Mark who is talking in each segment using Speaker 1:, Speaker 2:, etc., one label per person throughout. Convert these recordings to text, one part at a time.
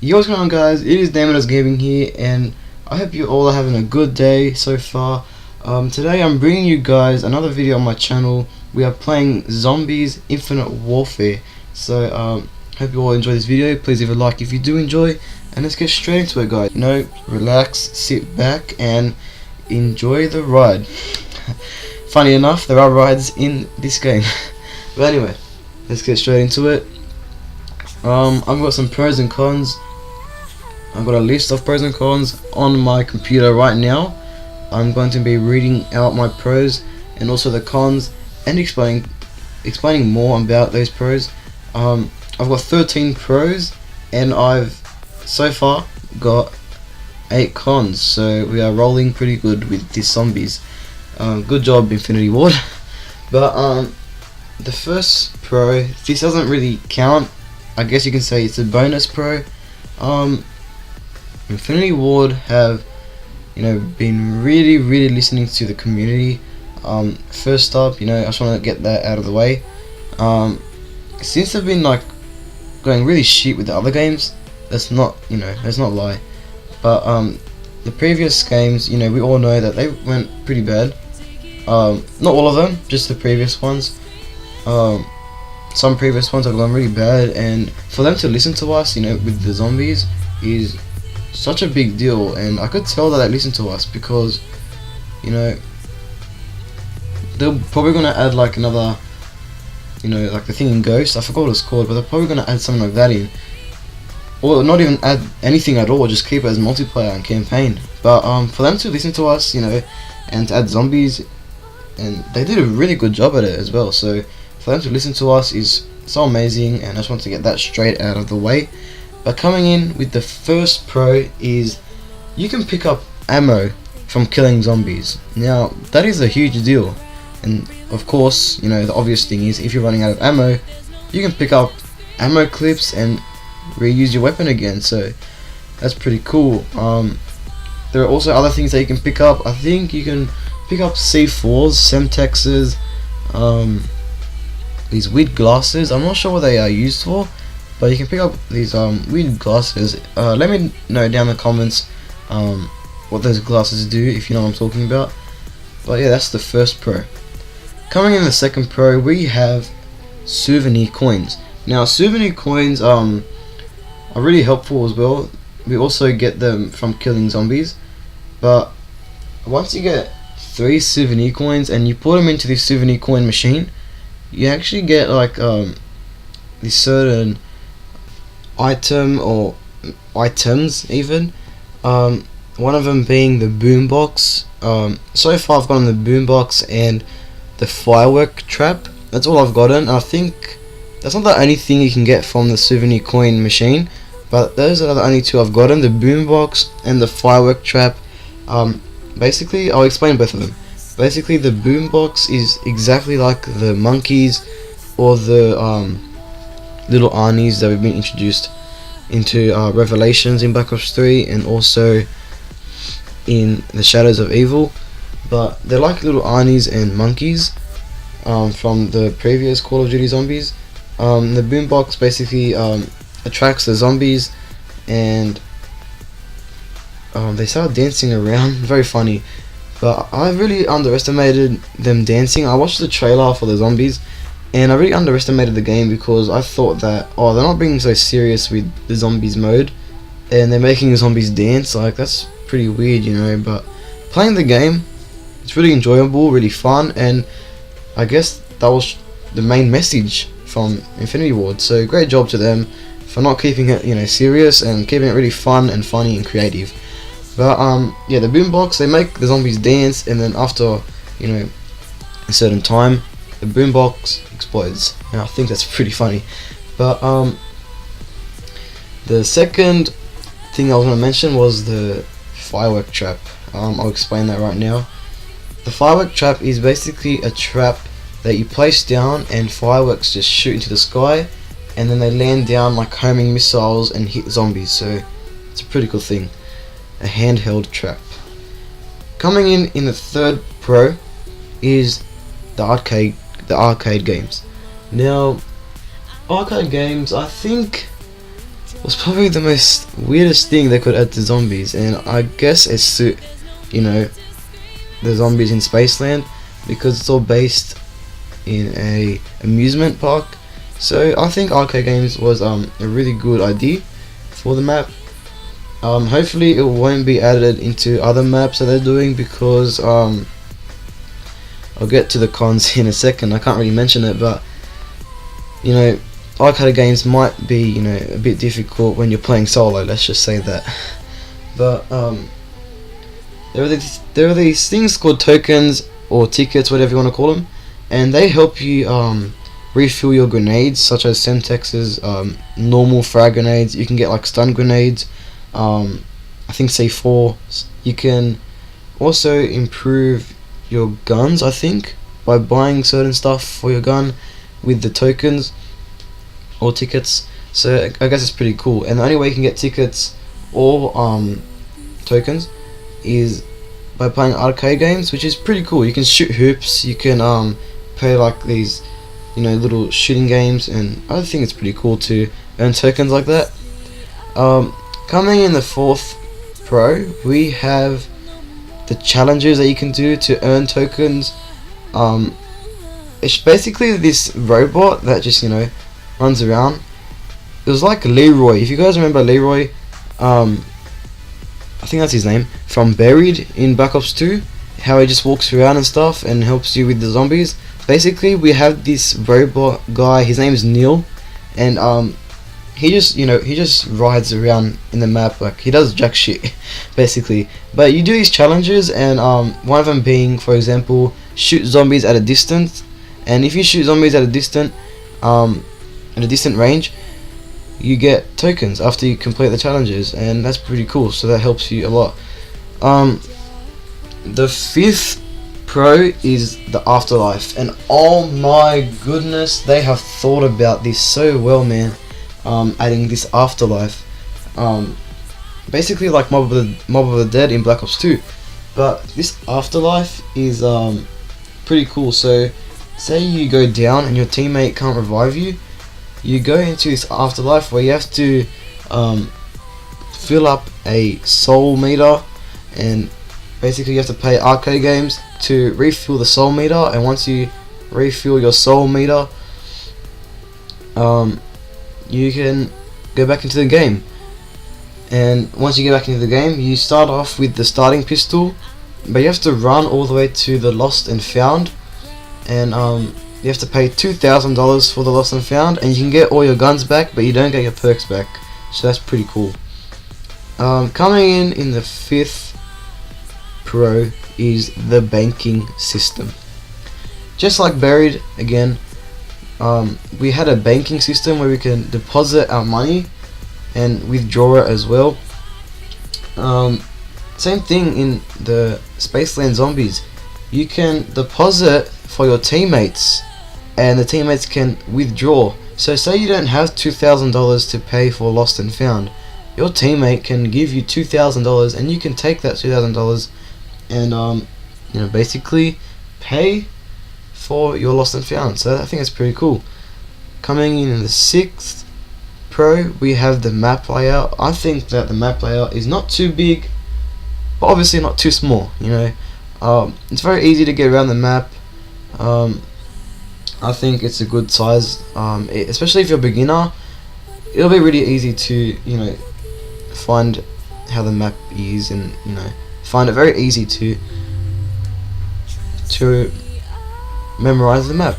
Speaker 1: Yo, what's going on, guys? It is Damon Gaming here, and I hope you all are having a good day so far. Today I'm bringing you guys another video on my channel. We are playing Zombies Infinite Warfare. So hope you all enjoy this video. Please leave a like if you do enjoy, and let's get straight into it, guys. Relax, sit back, and enjoy the ride. Funny enough, there are rides in this game. But anyway, let's get straight into it. I've got some pros and cons. I've got a list of pros and cons on my computer right now. I'm going to be reading out my pros and also the cons and explaining more about those pros. I've got 13 pros and I've so far got 8 cons, so we are rolling pretty good with these zombies. Good job, Infinity Ward. But the first pro, this doesn't really count. I guess you can say it's a bonus pro. Infinity Ward have, been really listening to the community. First up, I just want to get that out of the way. Since they've been going really shit with the other games, let's not lie. But the previous games, we all know that they went pretty bad. Not all of them, just the previous ones. Some previous ones have gone really bad, and for them to listen to us, with the zombies is such a big deal. And I could tell that they listen to us because, they're probably gonna add another, the thing in Ghost. I forgot what it's called, but they're probably gonna add something like that in, or not even add anything at all. Just keep it as multiplayer and campaign. But for them to listen to us, and to add zombies, and they did a really good job at it as well. So for them to listen to us is so amazing, and I just want to get that straight out of the way. But coming in with the first pro is you can pick up ammo from killing zombies. Now that is a huge deal, and of course, the obvious thing is if you're running out of ammo, you can pick up ammo clips and reuse your weapon again. So that's pretty cool. There are also other things that you can pick up. I think you can pick up C4s, Semtexes, these weird glasses. I'm not sure what they are used for, but you can pick up these weird glasses. Let me know down in the comments what those glasses do, if you know what I'm talking about. But yeah, that's the first pro. Coming in the second pro, we have Souvenir coins. Now Souvenir coins are really helpful as well. We also get them from killing zombies, but once you get 3 Souvenir coins and you put them into this Souvenir coin machine, you actually get this certain item or items even. One of them being the boombox. So far I've gotten the boombox and the firework trap. That's all I've gotten. I think that's not the only thing you can get from the Souvenir coin machine, but those are the only 2 I've gotten, the boombox and the firework trap. Basically, I'll explain both of them. Basically, the boombox is exactly like the monkeys or the little Arnies that have been introduced into Revelations in Black Ops 3 and also in the Shadows of Evil. But they're like little Arnies and monkeys from the previous Call of Duty zombies. The boombox basically attracts the zombies, and they start dancing around. Very funny. But I really underestimated them dancing. I watched the trailer for the zombies, and I really underestimated the game because I thought that, they're not being so serious with the zombies mode, and they're making the zombies dance. That's pretty weird, But playing the game, it's really enjoyable, really fun, and I guess that was the main message from Infinity Ward. So great job to them for not keeping it, serious and keeping it really fun and funny and creative. But yeah, the boombox, they make the zombies dance, and then after a certain time, the boombox explodes, and I think that's pretty funny. But the second thing I was going to mention was the firework trap. I'll explain that right now. The firework trap is basically a trap that you place down, and fireworks just shoot into the sky, and then they land down like homing missiles and hit zombies. So it's a pretty cool thing. A handheld trap. Coming in the third pro is the arcade games. Now, arcade games, I think was probably the most weirdest thing they could add to zombies, and I guess it's to, you know, the zombies in Spaceland, because it's all based in a amusement park. So I think arcade games was a really good idea for the map. Hopefully it won't be added into other maps that they're doing, because I'll get to the cons in a second. I can't really mention it, but you know, arcade games might be, you know, a bit difficult when you're playing solo, let's just say that. But there are these things called tokens or tickets, whatever you want to call them, and they help you refill your grenades, such as Semtex's normal frag grenades. You can get like stun grenades, I think C4. You can also improve your guns, I think, by buying certain stuff for your gun with the tokens or tickets. So I guess it's pretty cool, and the only way you can get tickets or tokens is by playing arcade games, which is pretty cool. You can shoot hoops, you can play like these, you know, little shooting games, and I think it's pretty cool to earn tokens like that. Coming in the 4th Pro, we have the challenges that you can do to earn tokens. It's basically this robot that just, you know, runs around. It was like Leroy, if you guys remember Leroy, I think that's his name, from Buried in Black Ops 2, how he just walks around and stuff and helps you with the zombies. Basically we have this robot guy, his name is Neil, and he just, you know, he just rides around in the map, like he does jack shit basically. But you do these challenges, and one of them being, for example, shoot zombies at a distance, and if you shoot zombies at a distant range, you get tokens after you complete the challenges, and that's pretty cool, so that helps you a lot. The 5th Pro is the Afterlife, and oh my goodness, they have thought about this so well, man. Adding this Afterlife, basically like Mob of the Dead in Black Ops 2, but this Afterlife is pretty cool. So say you go down and your teammate can't revive you, you go into this Afterlife where you have to fill up a soul meter, and basically you have to play arcade games to refill the soul meter, and once you refill your soul meter, you can go back into the game. And once you get back into the game, you start off with the starting pistol, but you have to run all the way to the Lost and Found, and you have to pay $2,000 for the Lost and Found, and you can get all your guns back, but you don't get your perks back, so that's pretty cool. Coming in the 5th Pro is the banking system. Just like Buried again, we had a banking system where we can deposit our money and withdraw it as well. Same thing in the Spaceland Zombies. You can deposit for your teammates, and the teammates can withdraw. So say you don't have $2,000 to pay for Lost and Found, your teammate can give you $2,000, and you can take that $2,000 and you know, basically pay for your Lost and Found. So I think that's pretty cool. Coming in the 6th Pro, we have the map layout. I think that the map layout is not too big, but obviously not too small, you know. It's very easy to get around the map. I think it's a good size, especially if you're a beginner. It'll be really easy to, you know, find how the map is, and you know, find it very easy to memorize the map.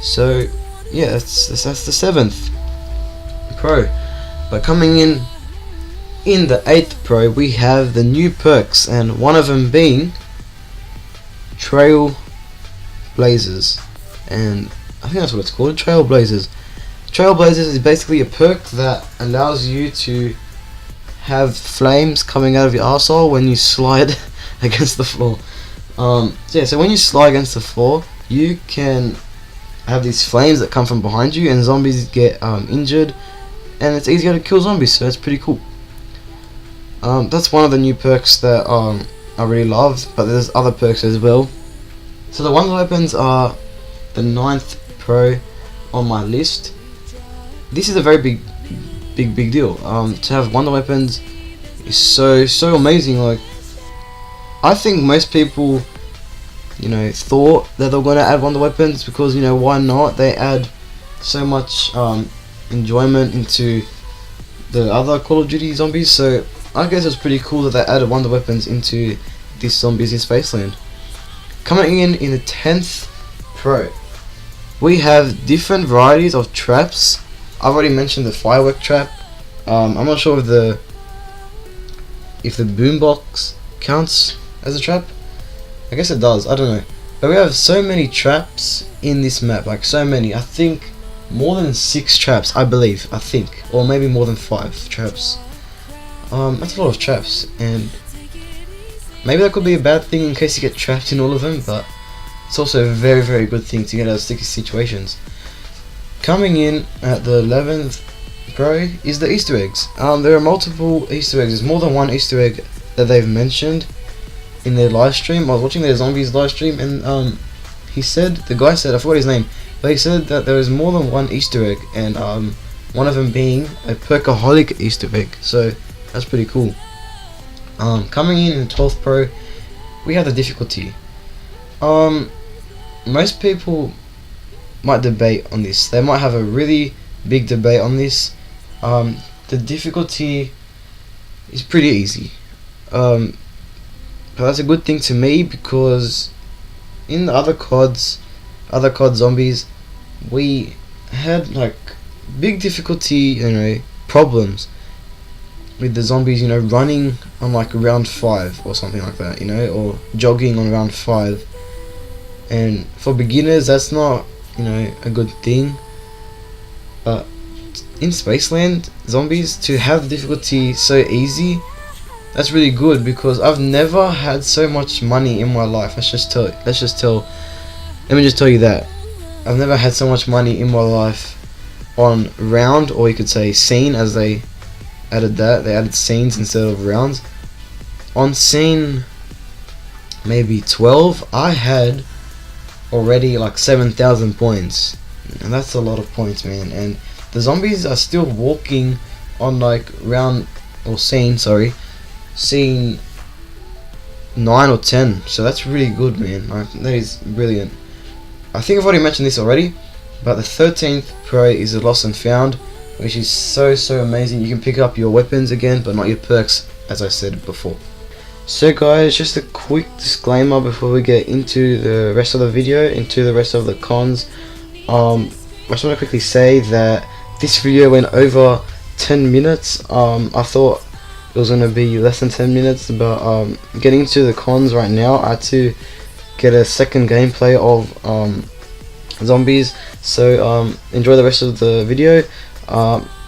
Speaker 1: So yeah, that's the 7th Pro. But coming in the 8th Pro, we have the new perks, and one of them being Trail Blazers, and I think that's what it's called, Trailblazers. Trailblazers is basically a perk that allows you to have flames coming out of your arsehole when you slide against the floor. So yeah, so when you slide against the floor, you can have these flames that come from behind you, and zombies get injured, and it's easier to kill zombies, so it's pretty cool. That's one of the new perks that I really love, but there's other perks as well. So the one weapons are the 9th Pro on my list. This is a very big big deal. To have wonder weapons is so amazing. Like, I think most people, you know, thought that they were going to add wonder weapons because, you know, why not? They add so much enjoyment into the other Call of Duty zombies, so I guess it's pretty cool that they added wonder weapons into this Zombies in Spaceland. Coming in the 10th Pro, we have different varieties of traps. I've already mentioned the firework trap. I'm not sure if the boombox counts as a trap. I guess it does, I don't know. But we have so many traps in this map, like so many. I think more than 6 traps, I think, or maybe more than 5 traps. That's a lot of traps, and maybe that could be a bad thing in case you get trapped in all of them, but it's also a very good thing to get out of sticky situations. Coming in at the 11th Pro is the Easter eggs. There are multiple Easter eggs. There's more than one Easter egg that they've mentioned in their live stream. I was watching their zombies live stream, and the guy said, I forgot his name, but he said that there is more than one Easter egg, and one of them being a perkaholic Easter egg. So that's pretty cool. Coming in the 12th Pro, we have the difficulty. Most people might debate on this. They might have a really big debate on this. The difficulty is pretty easy. But that's a good thing to me, because in the other COD zombies, we had like big difficulty, you know, problems with the zombies, you know, running on like round 5 or something like that, you know, or jogging on round 5. And for beginners, that's not, you know, a good thing. But in Spaceland zombies, to have the difficulty so easy, that's really good, because I've never had so much money in my life. Let me just tell you that I've never had so much money in my life on round, or you could say scene, as they added scenes instead of rounds. On scene maybe 12, I had already like 7,000 points, and that's a lot of points, man. And the zombies are still walking on like scene 9 or 10, so that's really good, man. That is brilliant. I think I've already mentioned this already, but the 13th Pro is the Lost and Found, which is so amazing. You can pick up your weapons again, but not your perks, as I said before. So guys, just a quick disclaimer before we get into the rest of the video, into the rest of the cons. I just want to quickly say that this video went over 10 minutes. I thought it was going to be less than 10 minutes, but getting into the cons right now, I had to get a second gameplay of zombies. So enjoy the rest of the video.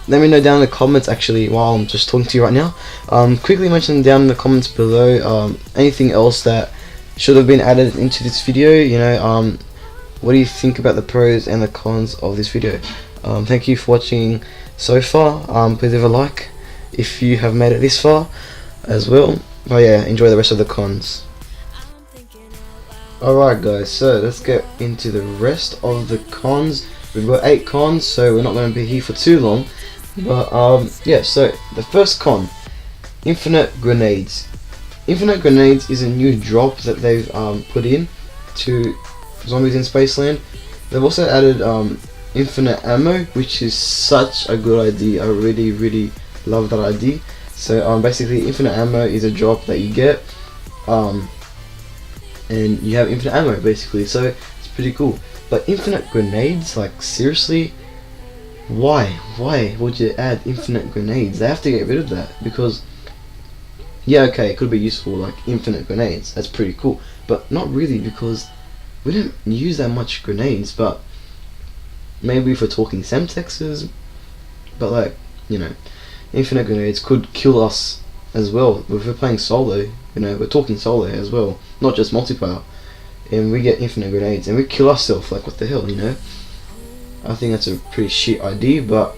Speaker 1: Let me know down in the comments, actually, while I'm just talking to you right now. Quickly mention down in the comments below anything else that should have been added into this video. You know, what do you think about the pros and the cons of this video? Thank you for watching so far. Please leave a like if you have made it this far as well. But yeah, enjoy the rest of the cons. Alright guys, so let's get into the rest of the cons. We've got 8 cons, so we're not going to be here for too long. But yeah, so the first con, Infinite Grenades. Infinite Grenades is a new drop that they've put in to Zombies in Spaceland. They've also added infinite ammo, which is such a good idea. I really love that idea. So basically, infinite ammo is a drop that you get, and you have infinite ammo basically. So it's pretty cool. But infinite grenades, like seriously, why would you add infinite grenades? They have to get rid of that, because yeah, okay, it could be useful, like infinite grenades, that's pretty cool, but not really, because we don't use that much grenades. But maybe if we're talking Semtexes, but like, you know, infinite grenades could kill us as well. If we're playing solo, you know, we're talking solo as well, not just multiplayer, and we get infinite grenades and we kill ourselves, like what the hell, you know? I think that's a pretty shit idea, but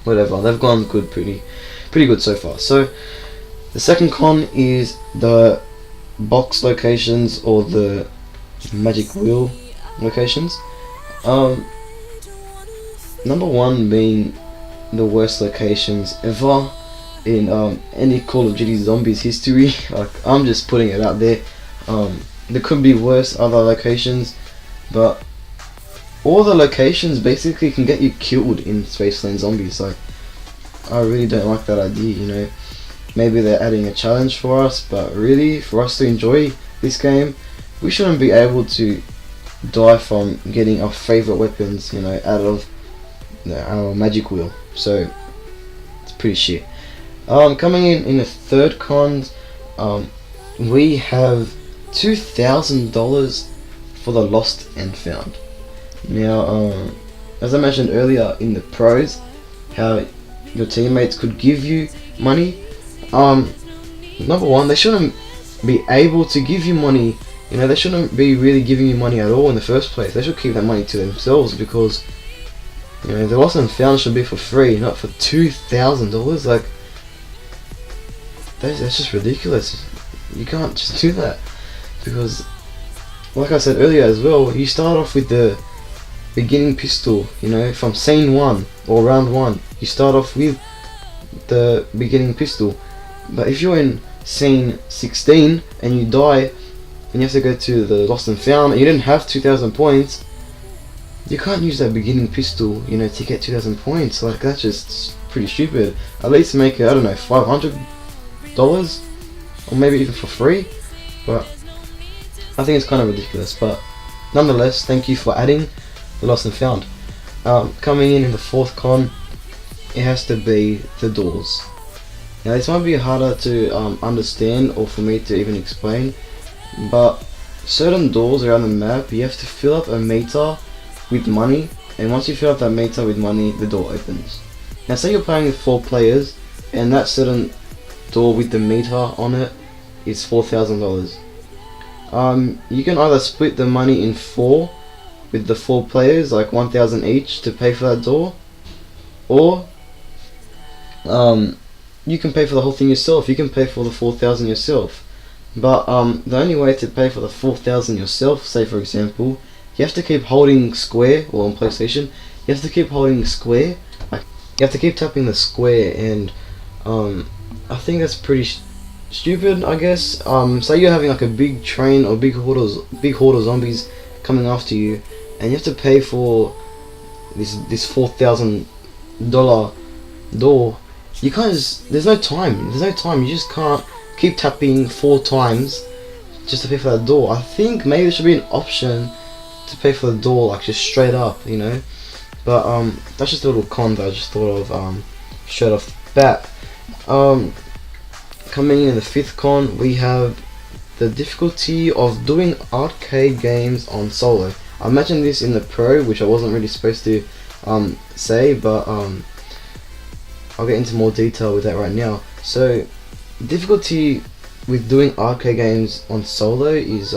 Speaker 1: whatever, they've gone good, pretty good so far. So the second con is the box locations, or the magic wheel locations. Number one being the worst locations ever in any Call of Duty Zombies history. Like, I'm just putting it out there. There could be worse other locations, but all the locations basically can get you killed in Spaceland Zombies. Like, I really don't like that idea, you know. Maybe they're adding a challenge for us, but really, for us to enjoy this game, we shouldn't be able to die from getting our favorite weapons, you know, out of our magic wheel. So it's pretty shit. Coming in the third con, we have $2,000 for the lost and found. Now, as I mentioned earlier in the pros, how your teammates could give you money. Number one, they shouldn't be able to give you money. You know, they shouldn't be really giving you money at all in the first place. They should keep that money to themselves, because, you know, the lost and found should be for free, not for $2,000. Like, that's just ridiculous. You can't just do that, because, like I said earlier as well, you start off with the beginning pistol. You know, from scene 1 or round 1, you start off with the beginning pistol. But if you're in scene 16 and you die and you have to go to the lost and found and you didn't have 2,000 points, you can't use that beginning pistol, you know, to get 2,000 points. Like, that's just pretty stupid. At least make it, I don't know, $500, or maybe even for free. But I think it's kind of ridiculous. But nonetheless, thank you for adding the lost and found. Coming in the fourth con, it has to be the doors. Now, this might be harder to understand, or for me to even explain, but certain doors around the map, you have to fill up a meter with money, and once you fill up that meter with money, the door opens. Now, say you're playing with 4 players, and that certain door with the meter on it is $4,000. You can either split the money in 4 with the 4 players, like 1,000 each, to pay for that door, or you can pay for the whole thing yourself. You can pay for the 4,000 yourself. But the only way to pay for the 4,000 yourself, say for example, you have to keep holding square, or on PlayStation, you have to keep holding square. Like, you have to keep tapping the square, and I think that's pretty stupid, I guess. Say you're having like a big train or big horde of zombies coming after you, and you have to pay for this $4,000 door. You can't just, there's no time, you just can't keep tapping 4 times just to pay for that door. I think maybe there should be an option to pay for the door, like just straight up, you know. But that's just a little con that I just thought of straight off the bat. Coming in the 5th con, we have the difficulty of doing arcade games on solo. I mentioned this in the pro, which I wasn't really supposed to say, but I'll get into more detail with that right now. So, difficulty with doing arcade games on solo is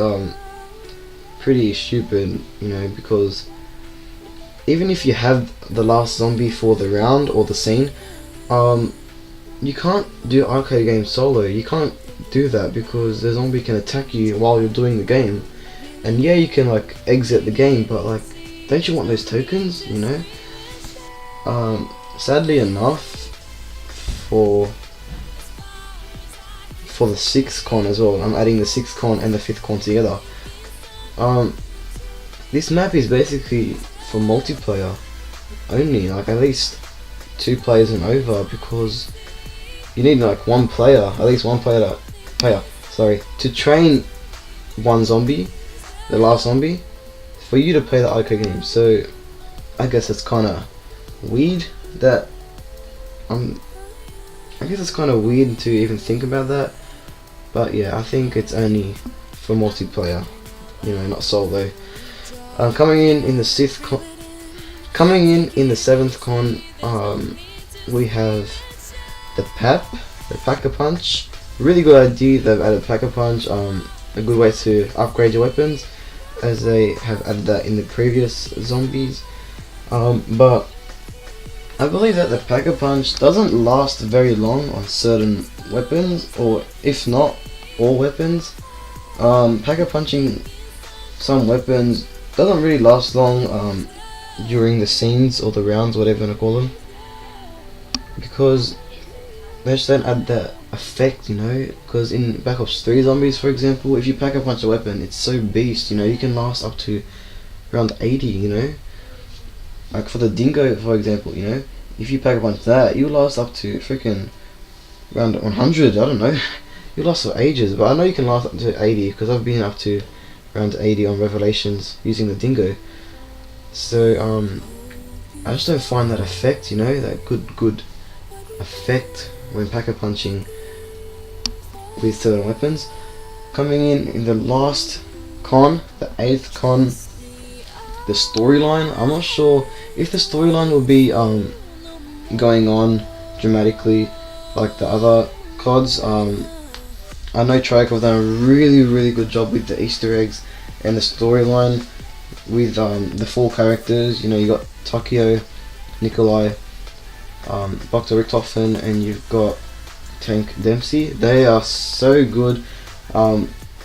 Speaker 1: pretty stupid, you know, because even if you have the last zombie for the round or the scene, you can't do arcade games solo. You can't do that because the zombie can attack you while you're doing the game. And yeah, you can like exit the game, but like, don't you want those tokens, you know? Sadly enough, for the 6th con as well, I'm adding the 6th con and the 5th con together. This map is basically for multiplayer only, like at least 2 players and over, because you need like at least one player to train one zombie, the last zombie, for you to play the arcade game. So I guess it's kind of weird that I guess it's kind of weird to even think about that, but yeah, I think it's only for multiplayer, you know, not solo. Coming in the 6th con, coming in the 7th con, we have the Pack-a-Punch. Really good idea they've added Pack-a-Punch. A good way to upgrade your weapons, as they have added that in the previous zombies. But I believe that the Pack-a-Punch doesn't last very long on certain weapons, or if not all weapons. Pack-a-Punching some weapons doesn't really last long during the scenes or the rounds, whatever you want to call them. because they just don't add that effect, you know. Because in Black Ops 3 zombies, for example, if you pack a punch a weapon, it's so beast, you know. You can last up to around 80, you know. Like for the dingo, for example, you know, if you pack a punch that, you last up to freaking around 100. I don't know. You last for ages, but I know you can last up to 80 because I've been up to around 80 on Revelations using the dingo. So I just don't find that effect, you know, that good effect when packer punching with certain weapons. Coming in the last con, the 8th con, the storyline. I'm not sure if the storyline will be going on dramatically like the other CODs. I know Treyarch have done a really good job with the Easter eggs and the storyline with the 4 characters. You know, you got Takio, Nikolai, Dr. Richtofen, and you've got Tank Dempsey. They are so good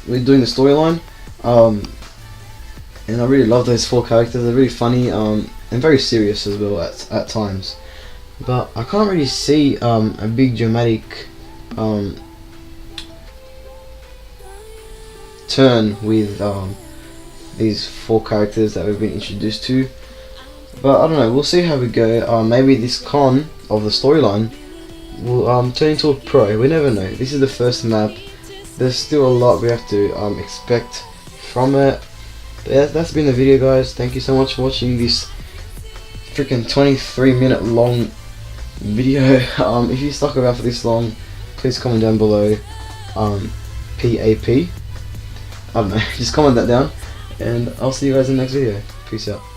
Speaker 1: with doing the storyline, and I really love those 4 characters. They're really funny and very serious as well at times. But I can't really see a big dramatic turn with these 4 characters that we've been introduced to. But I don't know, we'll see how we go. Maybe this con of the storyline will turn into a pro. We never know. This is the first map. There's still a lot we have to expect from it. But yeah, that's been the video, guys. Thank you so much for watching this freaking 23-minute long video. If you stuck around for this long, please comment down below PAP. I don't know, just comment that down, and I'll see you guys in the next video. Peace out.